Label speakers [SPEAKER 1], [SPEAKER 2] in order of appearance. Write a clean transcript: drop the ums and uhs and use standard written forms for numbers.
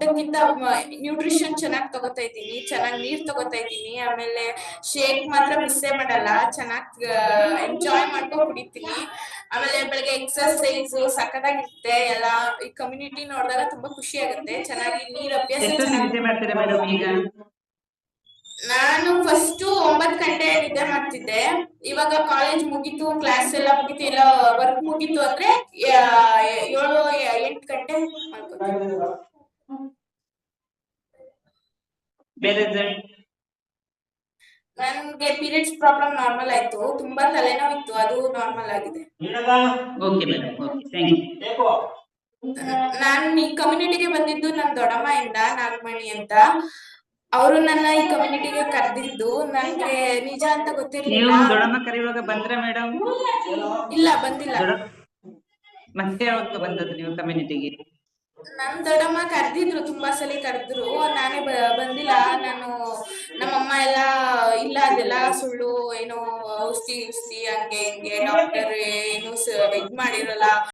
[SPEAKER 1] ಊಟಕ್ಕಿಂತ nutrition ಚೆನ್ನಾಗಿ ತಗೋತಾ ಇದ್ದೀನಿ, ಚೆನ್ನಾಗಿ ನೀರ್ ತಗೋತಾ ಇದ್ದೀನಿ. ಆಮೇಲೆ ಶೇಕ್ ಮಾತ್ರ ಮಿಸ್ಸೇ ಮಾಡಲ್ಲ, ಚೆನ್ನಾಗಿ ಎಂಜಾಯ್ ಮಾಡ್ಕೊಂಡು ಕುಡಿತೀನಿ. ಆಮೇಲೆ ಬೆಳಗ್ಗೆ ಎಕ್ಸರ್ಸೈಸ್ ಸಖತ್ತಾಗಿರುತ್ತೆ. ಎಲ್ಲ ಈ ಕಮ್ಯುನಿಟಿ ನೋಡಿದಾಗ ತುಂಬಾ ಖುಷಿ ಆಗುತ್ತೆ. ಚೆನ್ನಾಗಿ ನೀರ್ ಅಭ್ಯಾಸ
[SPEAKER 2] ಎಷ್ಟೊತ್ತಿಗೆ ನಿದ್ದೆ ಮಾಡ್ತೀರಾ ಮೇಡಮ್ ಈಗ?
[SPEAKER 1] ನಾನು ಫಸ್ಟ್ 9 ಗಂಟೆ ನಿದ್ದೆ ಮಾಡ್ತಿದ್ದೆ. ಇವಾಗ ಕಾಲೇಜ್ ಮುಗೀತು, ಕ್ಲಾಸ್ ಎಲ್ಲ ಮುಗೀತು, ಎಲ್ಲ ವರ್ಕ್ ಮುಗೀತು ಅಂದ್ರೆ 7-8 ಗಂಟೆ ಮಾಡ್ಕೊತೀನಿ. ನನ್ಗೆ ಪೀರಿಯಡ್ಸ್ ಪ್ರಾಬ್ಲಮ್ ನಾರ್ಮಲ್ ಆಯ್ತು, ತುಂಬಾ ತಲೆನೋವಿತ್ತು, ಅದು ನಾರ್ಮಲ್ ಆಗಿದೆ.
[SPEAKER 2] Okay madam, okay, thank you.
[SPEAKER 1] ನಾನು ಈ ಕಮ್ಯುನಿಟಿಗೆ ಬಂದಿದ್ದು ನನ್ನ ದೊಡ್ಡಮ್ಮ ಇಂದ, ನಾಗಮಣಿ ಅಂತ. ಅವರು ನನ್ನ ಈ ಕಮ್ಯುನಿಟಿಗೆ ಕರೆದಿದ್ದು. ನನ್ಗೆ ನಿಜ ಅಂತ ಗೊತ್ತಿರ್ಲಿಲ್ಲ.
[SPEAKER 2] ನೀವು ದೊಡ್ಡಮ್ಮ ಕರೆಯುವಾಗ ಬಂದ್ರ ಮೇಡಮ್?
[SPEAKER 1] ಇಲ್ಲ, ಬಂದಿಲ್ಲ.
[SPEAKER 2] ಮತ್ತೆ ಯಾವಾಗ ಬಂದದ್ದು ನೀವು ಕಮ್ಯುನಿಟಿಗೆ?
[SPEAKER 1] ನಮ್ ದೊಡ್ಡಮ್ಮ ಕರೆದಿದ್ರು, ತುಂಬಾ ಸಲ ಕರೆದ್ರು, ನಾನೇ ಬಂದಿಲ್ಲ. ನಮ್ಮಮ್ಮ ಎಲ್ಲ ಇಲ್ಲ, ಅದೆಲ್ಲ ಸುಳ್ಳು, ಏನೋ ಔಷಧಿ ಹಂಗೆ ಹಿಂಗೆ ಡಾಕ್ಟರ್ ಏನು ಇದ್ ಮಾಡಿರಲ್ಲ.